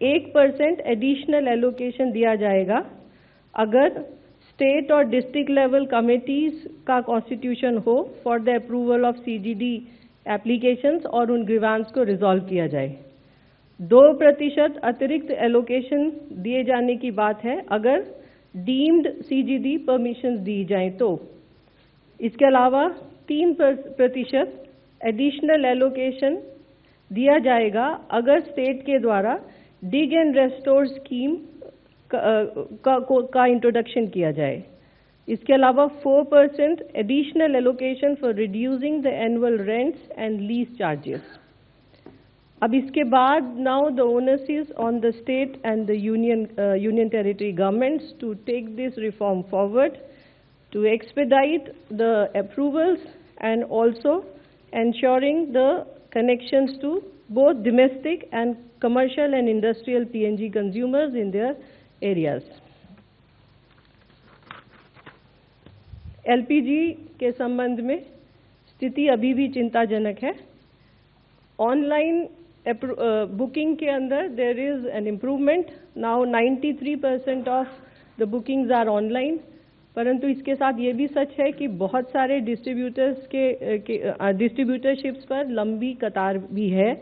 1% additional allocation दिया जाएगा अगर स्टेट और डिस्ट्रिक्ट लेवल कमिटीज का कॉन्स्टिट्यूशन हो for the approval of CGD applications और उन ग्रीवांस को रिजॉल्व किया जाए। 2% अतिरिक्त एलोकेशन दिए जाने की बात है अगर डीम्ड सीजीडी परमिशंस दी जाएं तो। इसके अलावा 3% एडिशनल एलोकेशन दिया जाएगा अगर स्टेट के द्वारा डिग एंड रेस्टोर स्कीम का इंट्रोडक्शन किया जाए। इसके अलावा 4% additional allocation for reducing the annual rents and lease charges. अब इसके बाद now the onus is on the state and the union territory governments to take this reform forward to expedite the approvals and also ensuring the connections to both domestic and commercial and industrial PNG consumers in their areas. LPG के संबंध में स्थिति अभी भी चिंताजनक है। Online booking के अंदर there is an improvement. Now 93% of the bookings are online. परंतु इसके साथ ये भी सच है कि बहुत सारे डिस्ट्रीब्यूटरशिप्स पर लंबी कतार भी है।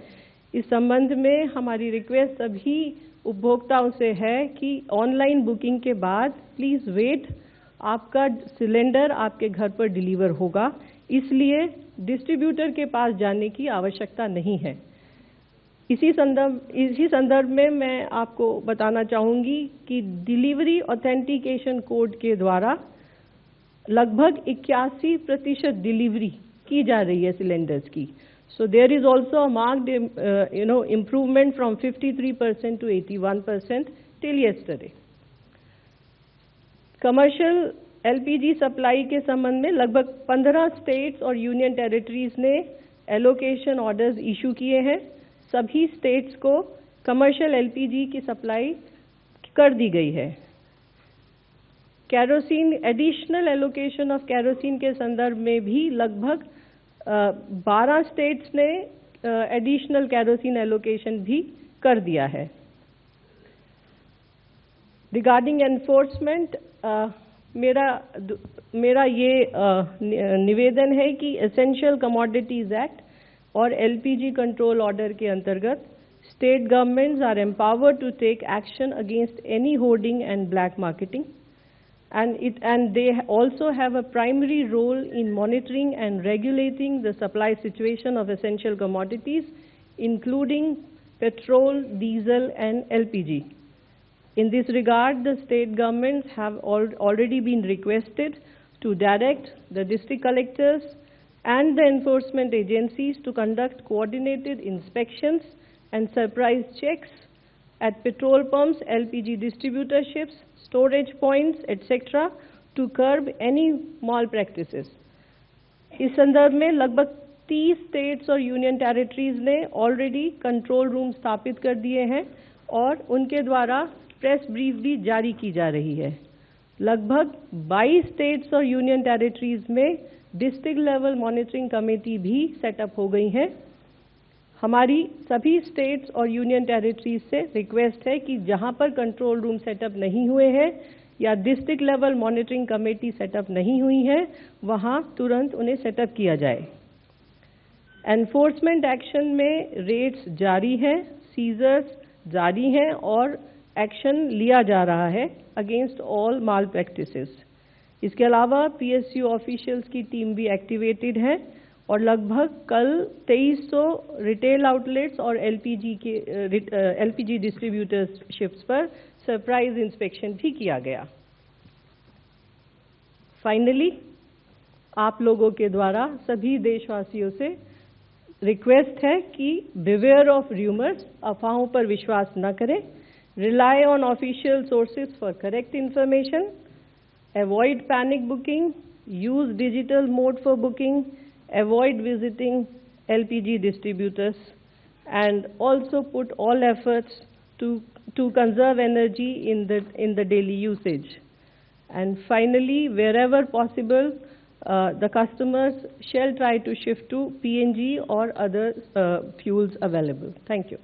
इस संबंध में हमारी रिक्वेस्ट सभी उपभोक्ताओं से है कि ऑनलाइन बुकिंग के बाद प्लीज़ वेट, आपका सिलेंडर आपके घर पर डिलीवर होगा, इसलिए डिस्ट्रीब्यूटर के पास जाने की आवश्यकता नहीं है। इसी संदर्भ में मैं आपको बताना चाहूँगी कि डिलीवरी ऑथेंटिकेशन कोड के द्वारा लगभग 81% डिलीवरी की जा रही है सिलेंडर्स की। So there is also a marked improvement from 53% to 81% till yesterday. Commercial LPG supply के संबंध में लगभग 15 स्टेट्स और यूनियन टेरिटरीज ने एलोकेशन ऑर्डर्स इशू किए हैं। सभी स्टेट्स को कमर्शियल एलपीजी की सप्लाई कर दी गई है। Kerosene additional allocation of kerosene के संदर्भ में भी लगभग 12 स्टेट्स ने एडिशनल कैरोसिन एलोकेशन भी कर दिया है। रिगार्डिंग एनफोर्समेंट मेरा ये निवेदन है कि एसेंशियल कमोडिटीज एक्ट और एलपीजी कंट्रोल ऑर्डर के अंतर्गत state governments are empowered to take action against any hoarding and black marketing and they also have a primary role in monitoring and regulating the supply situation of essential commodities including petrol, diesel and LPG. In this regard, the state governments have already been requested to direct the district collectors and the enforcement agencies to conduct coordinated inspections and surprise checks at petrol pumps, LPG distributorships, storage points, etc. to curb any malpractices. इस संदर्भ में लगभग 30 states और union territories ने already control room स्थापित कर दिए हैं और उनके द्वारा प्रेस ब्रीफ भी जारी की जा रही है। लगभग 22 स्टेट्स और यूनियन टेरिटरीज में डिस्ट्रिक्ट लेवल मॉनिटरिंग कमेटी भी सेटअप हो गई हैं। हमारी सभी स्टेट्स और यूनियन टेरिटरीज से रिक्वेस्ट है कि जहां पर कंट्रोल रूम सेटअप नहीं हुए हैं या district level monitoring committee setup नहीं हुई है, वहां तुरंत उन्हें सेटअप किया जाए। एनफोर्समेंट एक्शन में रेड्स जारी हैं, सीजर्स जारी हैं और एक्शन लिया जा रहा है अगेंस्ट ऑल माल प्रैक्टिसेस। इसके अलावा पीएसयू ऑफिशियल्स की टीम भी एक्टिवेटेड है और लगभग कल 2300 रिटेल आउटलेट्स और एलपीजी डिस्ट्रीब्यूटरशिप्स पर सरप्राइज इंस्पेक्शन भी किया गया। फाइनली, आप लोगों के द्वारा सभी देशवासियों से रिक्वेस्ट है कि बिवेयर ऑफ र्यूमर्स, अफवाहों पर विश्वास न करें, rely on official sources for correct information, avoid panic booking, use digital mode for booking, avoid visiting LPG distributors, and also put all efforts to conserve energy in the daily usage. And finally, wherever possible, the customers shall try to shift to PNG or other fuels available. Thank you.